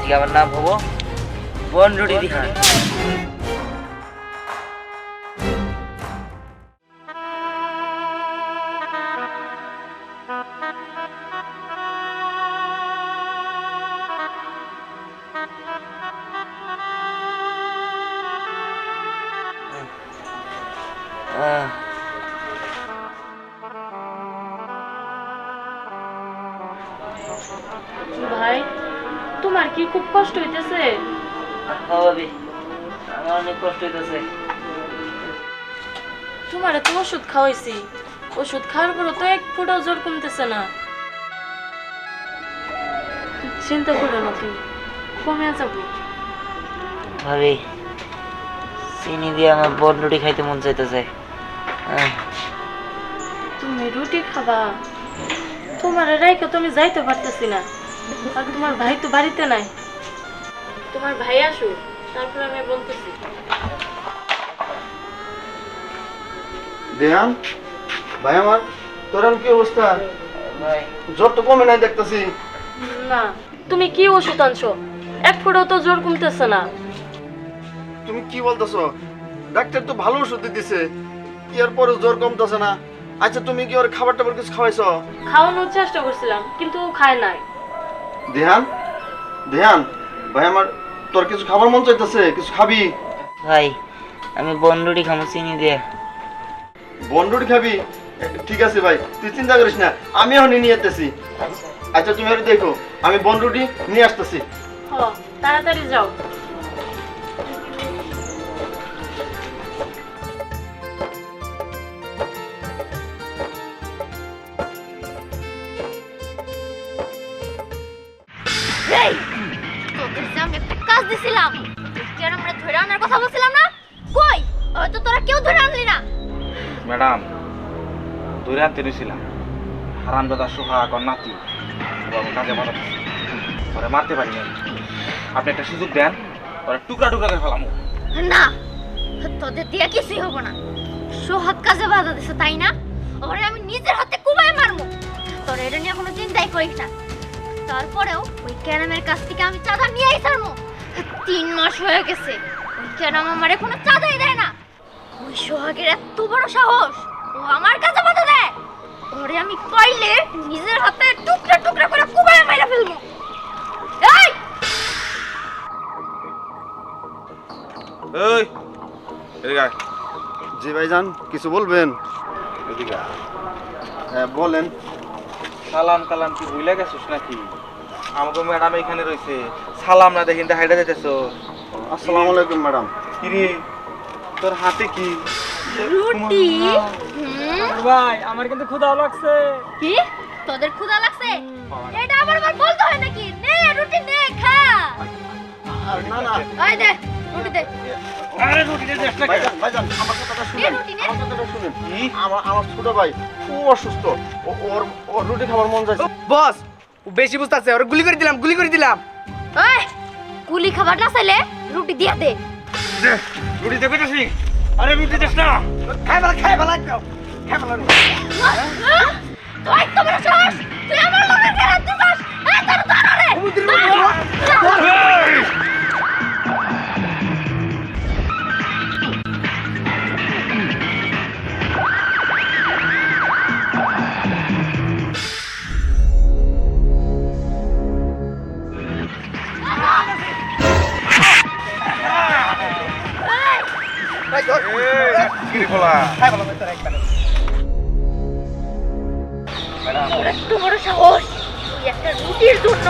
ঠিক আমার নাম হবো বনরুটি দিখান। ভাই তোমার কি খুব কষ্ট হইতেছে? ভাবি আমার অনেক কষ্ট হইতেছে। তোমার তো ওষুধ খাওয়াইছি, ওষুধ খাওয়ার পরও তো এক ফোঁটাও জ্বর কমতেছে না। চিন্তা করো না, তুমি কমে যাবো। ভাবি চিনি দিয়ে আমার বনরুটি খাইতে মন চাইতেছে। তুমি রুটি খাবা? তোমার রাইকে তুমি যাইতে পারতেছি না, আর তোমার ভাই তো বাড়িতে নাই। তোমার ভাই আসো, তারপর আমি বলতেছি। দেহান ভাই আমার, তোর কি অবস্থা? ভাই জ্বর তো কমে নাই দেখতেছি। না, তুমি কি ওষুধ আনছো? এক ফোঁটাও তো জ্বর কমতেছে না। তুমি কি বলতেছো? ডাক্তার তো ভালো ওষুধ দিতেছে, এর পরে জ্বর কমতেছে না। আচ্ছা তুমি কি ওর খাবার টাবার কিছু খাওয়াইছো? খাওয়ানোর চেষ্টা করছিলাম কিন্তু ও খায় নাই। দেহান দেহান ভাই আমার, তোর কিছু খাবার মন চাইতেছে, কিছু খাবি? ভাই আমি বনরুটি খাবো চিনি দিয়ে। বনরুটি খাবি? ঠিক আছে ভাই, তুই চিন্তা করিস না, আমি এখন নিয়ে আসতেছি। আচ্ছা তুমি আর দেখো, আমি বনরুটি নিয়ে আসতেছি। হ, তাড়াতাড়ি যাও। এই তোদের যে আমি একটা কাজ দিছিলাম, কেন আমরা ধরে আনার কথা বলছিলাম না? কই হয়তো তোরা কেউ ধরে আনলি না। ম্যাডাম ধরে আনতে দিয়েছিলাম, হারামদাদা সোহাগ আর নাতি বাবু কাজে বাধা দিচ্ছে, ওরা মারতে পারি না। আপনি একটা সুযোগ দেন, ওরা টুকরা টুকরা করে ফেলামো। না, তোদের দিয়ে কিছুই হবো না। সোহাগ কাজে বাধা দিছে তাই না? ওরে আমি নিজের হাতে কুবায় মারবো। তোরা এটা নিয়ে কোনো চিন্তাই করিস না। তারপরেও ওই ক্যারামের কাছ থেকে আমি চাঁদা নিয়ে আইসারমু। 3 মাস হয়ে গেছে ওই ক্যারাম আমারে কোনো চাঁদাই দেয় না। ওই সোহাগের এত বড় সাহস, ও আমার কাছে বাধা দেয়। ওরে আমি পাইলে নিজের হাতে টুকরা টুকরা করে কুবায় মাইরা ফেলবো। এই এই এদিকে আয়, জি ভাইজান, কিছু বলবেন? এদিকে আয়। হ্যাঁ বলেন। সালাম কালাম কি ভুলে গেছিস নাকি? আমাকে ম্যাডাম এখানে রয়েছে, সালাম না দেখিন হাইডা দিতেছ। আসসালামু আলাইকুম ম্যাডাম। কিরে তোর হাতে কি? রুটি। ভাই আমার কিন্তু ক্ষুধা লাগছে। কি তোদের ক্ষুধা লাগছে? এটা আবার বলতে হয় নাকি? নে রুটি নে খা। না না এই দে রুটি দে। আরে রুটি দে চেষ্টা কর। ভাইজান ভাইজান আমার কথাটা শুনেন, রুটি নে। আমার কথাটা শুনেন। আমার ছোট ভাই খুব অসুস্থ, ওর রুটি খাবার মন চাইছে। বস ও বেশি বুঝতাছে, ওরে গুলি করে দিলাম, গুলি করে দিলাম। এই কুলি খাবার না চাইলে রুটি দিয়া দে। দে রুটি দে কইতাছি। আরে রুটি দেস না। খাই ভালো একদম খাই ভালো। তুই তো বড় সাহস, তুই আমার লগে কেন দিছস? এই তোর ধরে। কিরে বলা খাই ভালো তোর একদম। তোর এত বড় সাহস, তুই একটা রুটির জন্য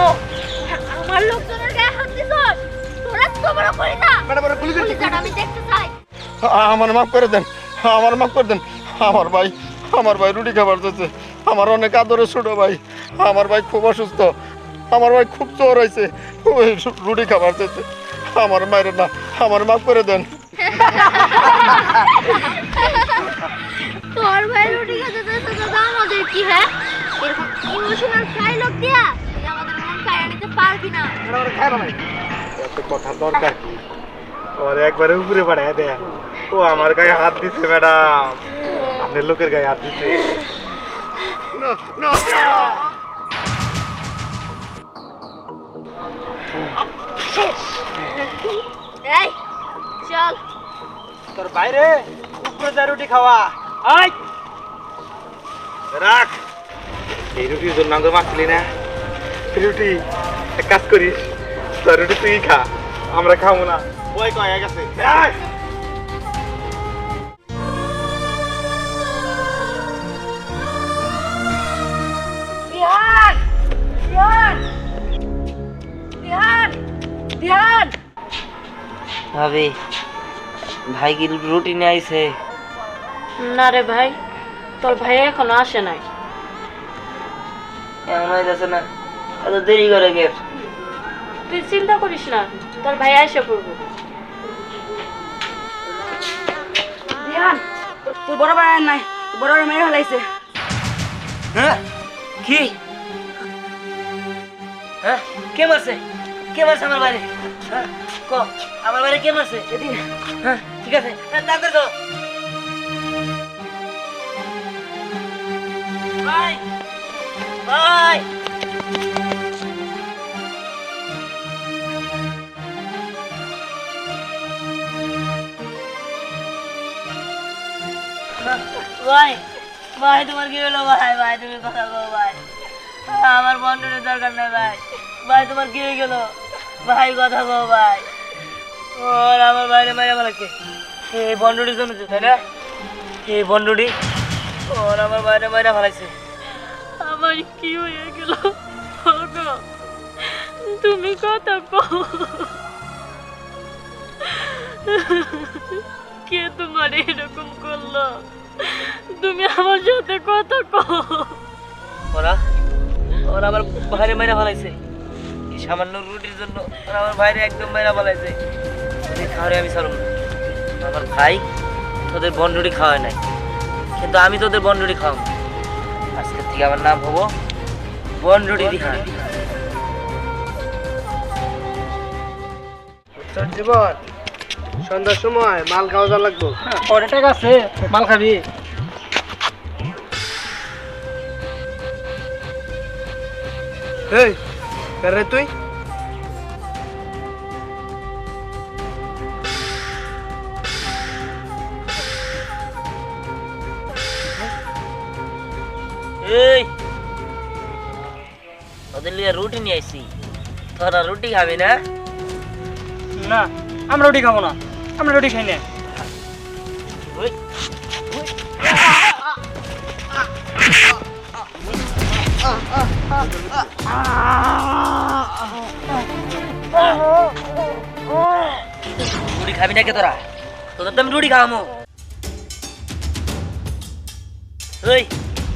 আমার লোকজনের গায়ে হাত দিছস? তোর এত বড় কইতা? ম্যাডাম ওরা গুলি করে কইতাটা আমি দেখতে চাই। আমার মাফ করে দেন, আমার মাফ করে দেন। আমার ভাই রুটি খাবার চাইছে। আমার অনেক আদরের ছোট ভাই, আমার ভাই খুব অসুস্থ, আমার ভাই খুব জ্বর হয়েছে, ওই রুটি খাবার চাইছে। আমার মায়ের না, আমার মাফ করে দেন। তোর ভাই রুটি খেতে চাইছে তো আমাদের কি? হ্যাঁ, এরকম ইমোশনাল ডায়লগ দিয়া তুই আমাদের মন কাড়া নিতে পারবি না। ওরে খাই ভালো। এত কথা দরকার কি? ওর একবারে উপরে বাড়ায় দে। ও আমার গায়ে হাত দিছে ম্যাডাম, আপনার লোকের গায়ে হাত দিছে। না না শেষ। এই চল। তোর বাইরে উপরে যা রুটি খাওয়া আয় রাখ এই রুটির জন্য আমাকে মারছিলি না রুটি এক কাজ করিস তোর রুটি তুই খা আমরা খাবো না ওই কয়ে গেছে বিহান বিহান বিহান বিহান ভাবি ভাই কি রুটি নিয়ে আইছে? না রে ভাই, তোর ভাই এখনো আসে নাই। এমন হইতেছে না, এত দেরি করে গে? তুই চিন্তা করিস না, তোর ভাই এসে পড়বো। বিহান, তুই বড় ভাই নাই, বড় মেয়ে হলাইছে। হ্যাঁ কি? হ্যাঁ কে মারছে? কে মারছে আমার বাইরে? হ্যাঁ ক আমার বাইরে কে মারছে? এদিকে। হ্যাঁ ঠিক আছে, ডাক্তার তো ভাই ভাই ভাই ভাই তোমার কি হলো ভাই? ভাই তুমি কথা বলো ভাই, আমার বন্ধুদের দরকার নেই ভাই। ভাই তোমার কি হয়ে গেল ভাই? কথা বলো ভাই। ওর আমার বাইরে মারা লাগছে এই বন্ধুটির জন্য, তাই না? এই বন্ধুটি ওর আমার বাইরে মারা ফেলাইছে। আমার কি হয়ে গেল? তুমি কথা কও। কে তোমার এরকম করলো? তুমি আমার সাথে কথা কও। ওরা ওরা আমার বাইরে মারা ফেলাইছে এই সামান্য রুটির জন্য। ওরা আমার বাইরে একদম মারা ফেলাইছে। ওদের খাওয়ারে আমি ছাড়ব না। আমার ভাই তোদের বন্ধুটি খাওয়ায় নাই, কিন্তু আমি তোদের বন্ধুটি খাওয়াবো। আজকের থেকে আমার নাম হবো বন্ধুটি দিহান। তোর জীবন সন্ধ্যার সময় মাল খাওয়া যা লাগবো। কটা টাকা আছে মাল খাবি? এই রে তুই এই ওদের লিয়ে রুটি নিয়ে আইছি, তোরা রুটি খাবি না? না, আমরা রুটি খাবো না, আমরা রুটি খাই না। ওই, রুটি খাবি না কে তোরা? তোদের তো আমি রুটি খাওয়ামো। ওই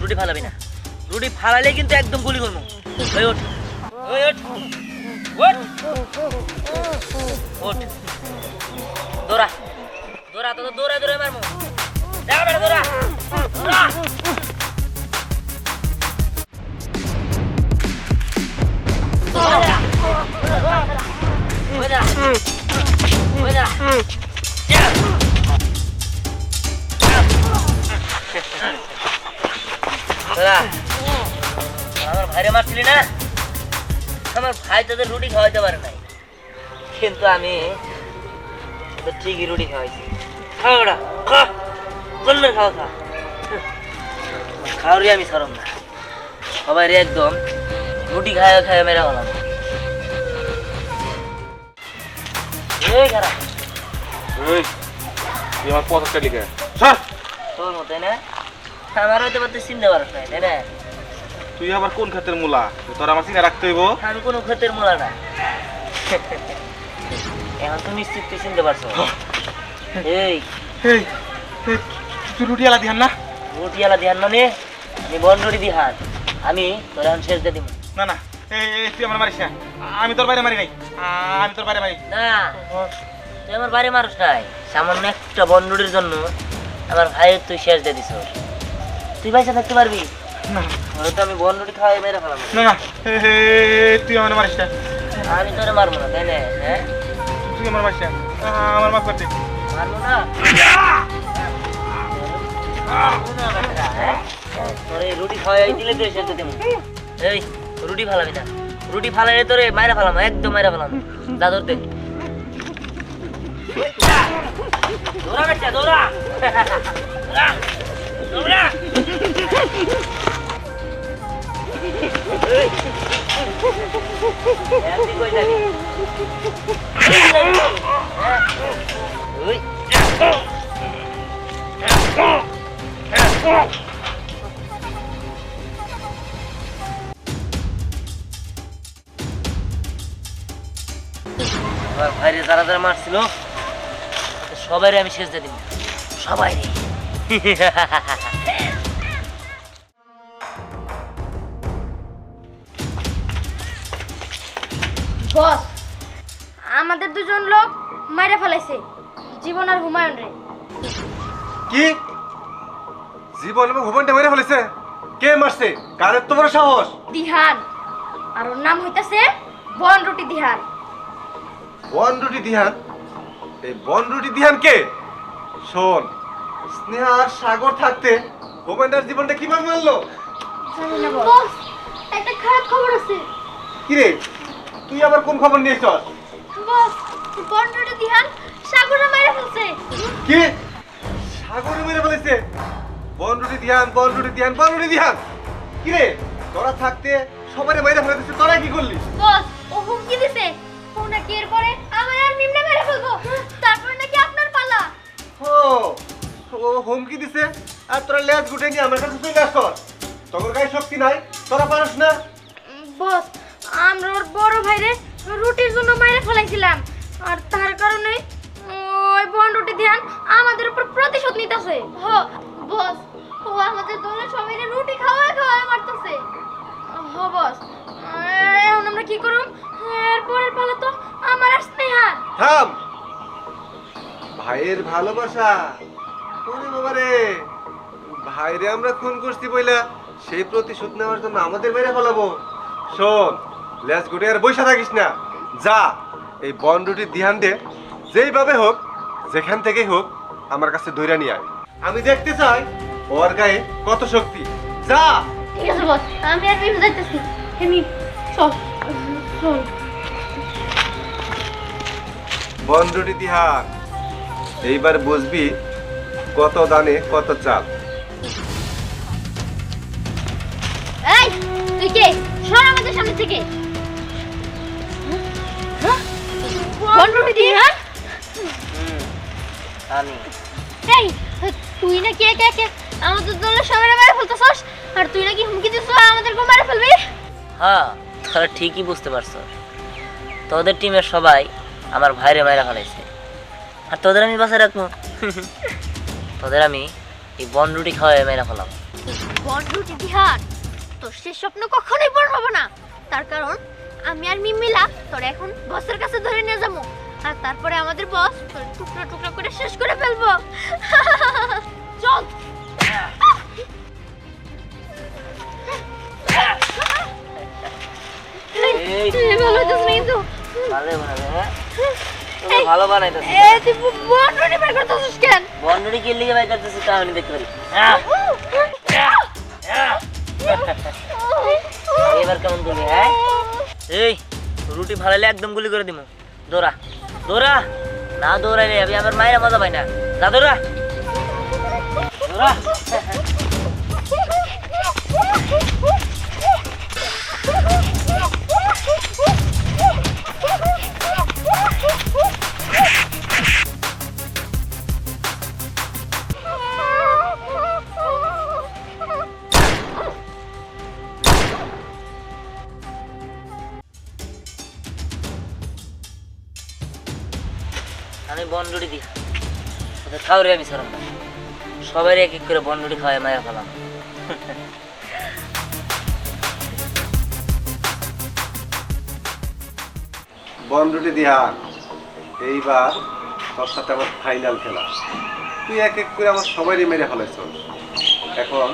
রুটি ফালাবি না, রুটি ফালালে কিন্তু একদম গুলি করবো। ওই ওঠ, ওই ওঠ, ওঠ, ওঠ, দৌড়া দৌড়া, তোদের দৌড়া দৌড়া মারবো। দেখা বেটা দৌড়া, দৌড়া। আমার ভাইরে মারছিলি না? আমার ভাই তোদের রুটি খাওয়াইতে পারে নাই, কিন্তু আমি তো ঠিকই রুটি খাওয়াইছি। খাও ওটা, খা, বললে খাওয়া খা। খাওয়ারই আমি সরম না, সবাই একদম রুটি খাওয়া খাওয়া মেরা হলাম। এই খারাপ এই তুই আমার পথ একটা লিখে স্যার তোর মতো না, আমার হয়তো পারতে চিনতে পারস না, তাই না? তুই আবার কোন ক্ষেতের মূলা? তোর আমার চিনে রাখতে হইব। আমি কোনো ক্ষেতের মূলা না। এখন তো নিশ্চিত তুই চিনতে পারছো। এই এই এই, তুই রুটি আলা দিহান না? রুটিওয়ালা ধ্যান মানে আমি বন্ডরি দিহান, আমি তোর এখন শেষ দিয়ে দিব। না না, এই এই, তুই আমার মারিস না, আমি তোর বাইরে মারি নাই, আমি তোর বাইরে মারি। না তুই আমার বাড়ি মানুষ নাই, সামান্য একটা বন্ডুরির জন্য আমার ভাইয়ের তুই শেষ দিয়ে দিছ। তুই পয়সা থাকতে পারবি? না হয়তো আমি বন্ডুরি খাওয়াই মেরে ফেলাম। না না, এই, তুই আমার মারিস না, আমি তোরে মারবো না, তাই না? হ্যাঁ তুই আমার মারিস না, আমার মাফ করতে। মারবো না, তোর এই রুটি খাওয়াই দিলে তুই শেষ দিয়ে দিব। এই রুটি ফালাবি না, রুটি ফালাইলে তোরে মাইরা ফেলাম, একদম মাইরা ফেলাম। যা ধরতে দৌড়া বেটা, দৌড়া দৌড়া, দৌড়া। এই, তুই কই যাবি? ওই আমার ভাইরে যারা যারা মারছিল সবাই আমি শেষ দিয়ে দিব, সবাই রে। বস, আমাদের দুজন লোক মাইরা ফেলাইছে জীবন আর হুমায়ুন রে। কি জীবন এবং হুবনটা মেরে ফেলেছে? কে মারছে? কার এত বড় সাহস? দিহান, আর ওর নাম হইতাছে বনরুটি দিহান। বনরুটি দিহান? এই বনরুটি দিহান কে? শোন, স্নেহা আর সাগর থাকতে হুবনটার জীবনটা কিভাবে মারলো? জানি না বস, একটা খারাপ খবর আছে। কি রে, তুই আবার কোন খবর নিয়েছস? বস, বনরুটি দিহান সাগরে মাইরা ফেলছে। কি? সাগরে মেরে ফেলেছে? বনরুটি দিহান, বনরুটি দিহান, বনরুটি দিহান! কি রে, তোরা থাকতে সবাই মেরে ফেলেছে, তোরা কি করলি? বস, ও হুমকি দিছে ও নাকি এরপরে আমার আর মিমনা মেরে ফেলবো, তারপর নাকি আপনার পালা। ও হুমকি দিছে আর তোরা লেজ গুটে নিয়ে আমার কাছে চলে আসছ। তোর গায়ে শক্তি নাই, তোরা পারস না। বস, আমরা ওর বড় ভাইরে রুটির জন্য মাইরে ফেলাইছিলাম, আর তার কারণে ওই বনরুটি ধ্যান আমাদের উপর প্রতিশোধ নিতেছে। বস, ও আমাদের দলে সবাইরে রুটি খাওয়ায় খাওয়ায় মারতেছে। বস, এখন আমরা কি করুম? এরপরের পালা তো আমার আর স্নেহার। থাম! ভাইয়ের ভালোবাসা, ওরে বাবা রে, ভাইরে আমরা খুন করছি বইলা সেই প্রতিশোধ নেওয়ার জন্য আমাদের মেরে ফেলাবো? শোন, লেজ গুটে আর বইসা থাকিস না, যা এই বনরুটির ধ্যান দে, যেইভাবে হোক যেখান থেকেই হোক আমার কাছে ধইরা নিয়ে আয়। আমি দেখতে চাই ওর গায়ে কত শক্তি। যা! ঠিক আছে বস, আমি আর মিম যাইতেছি। মিম, চল চল। বনরুটি ধ্যান, এইবার বুঝবি কত দানে কত চাল। এই, তুই কে? সর আমাদের সামনে থেকে। বনরুটি ধ্যান, আমি এই তুই নাকি একে একে আমাদের দলের সবাই মেরে ফেলতেছস, আর তুই নাকি হুমকি দিছস আমাদেরকে মেরে ফেলবি। হ্যাঁ, তোরা ঠিকই বুঝতে পারছ। তোদের টিমের সবাই আমার ভাইরে মাইরা ফেলাইছে, আর তোদের আমি বাসায় রাখবো। তোদের আমি এই বনরুটি খাওয়াই মাইরা ফেলাম। বনরুটি ধ্যান, তোর শেষ স্বপ্ন কখনোই পূরণ হবে না। তার কারণ আমি আর মিম মিলা তোর এখন বসের কাছে ধরে নিয়ে যাবো, আর তারপরে আমাদের বস তোর টুকরা টুকরা করে শেষ করে ফেলবো। চল। এই তুই ভালো হইতেছ না কিন্তু। ভালো বানাবে, হ্যাঁ তোদের ভালো বানাইতেছিস। তুই বনরুটি বের করতেছিস কেন? বনরুটি কি লিগে বাই করতেছিস তা আমি দেখতে পারি। এবার কেমন গুলি? হ্যাঁ, এই রুটি ফালাইলে একদম গুলি করে দিমু। দৌড়া দৌড়া, না দৌড়াইলে আমি আমার মায়ের মজা পাই না। যা দৌড়া দৌড়া। আমি বনরুটি দিই, ওদের খাওয়ারে আমি ছাড়াম না। সবাই এক এক করে বনরুটি খাওয়াই মায়া ফেলাম। বনরুটি ধ্যান, এইবার তোর সাথে আমার ফাইনাল খেলা। তুই এক এক করে আমার সবাইকে মেরে ফেলাইছ, এখন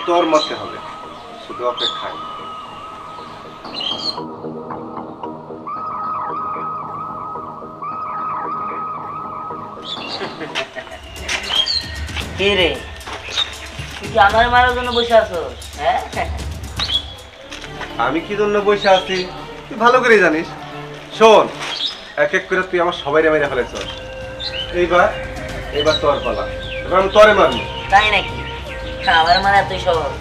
তোর মতে হবে, শুধু অপেক্ষায়। কি রে, তুই কি আমার মারার জন্য বসে আছো? হ্যাঁ, আমি কি জন্য বসে আছি তুই ভালো করে জানিস। শোন, এক এক করে তুই আমার সবাইরে মেরে ফেলেছ। এইবার তোর পালা, এবার আমি তোরে মারবো। তাই নাকি? আমার মানে এতই সহজ?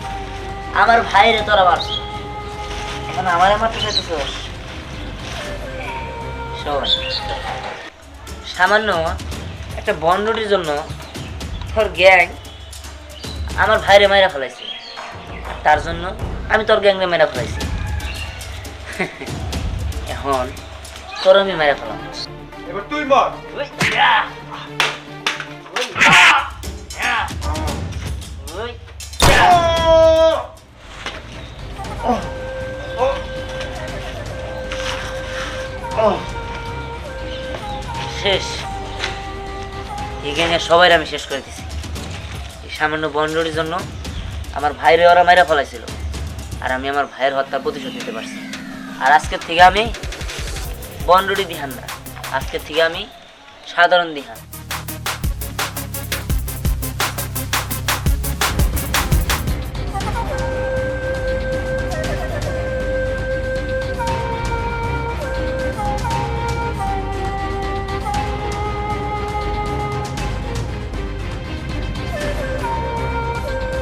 আমার ভাইরে তোরা মারছ, এখন আমার মারতে চাইতেছস? শোন, সামান্য একটা বন্ডটির জন্য তোর গ্যাং আমার ভাইরে মাইরা ফেলাইছে, আর তার জন্য আমি তোর গ্যাংরে মেরা ফেলাইছি। এখন তোর আমি মেরা ফেলাম। এবার তুই মর। শেষ, এই গ্যাংয়ের সবাই আমি শেষ করে দিছি। এই সামান্য বন্ডটির জন্য আমার ভাইরে ওরা মেরা ফেলাইছিল, আর আমি আমার ভাইয়ের হত্যার প্রতিশোধ নিতে পারছি। আর আজকের থেকে আমি বন্ডটি দিহান না, আজকের থেকে আমি সাধারণ দিহান।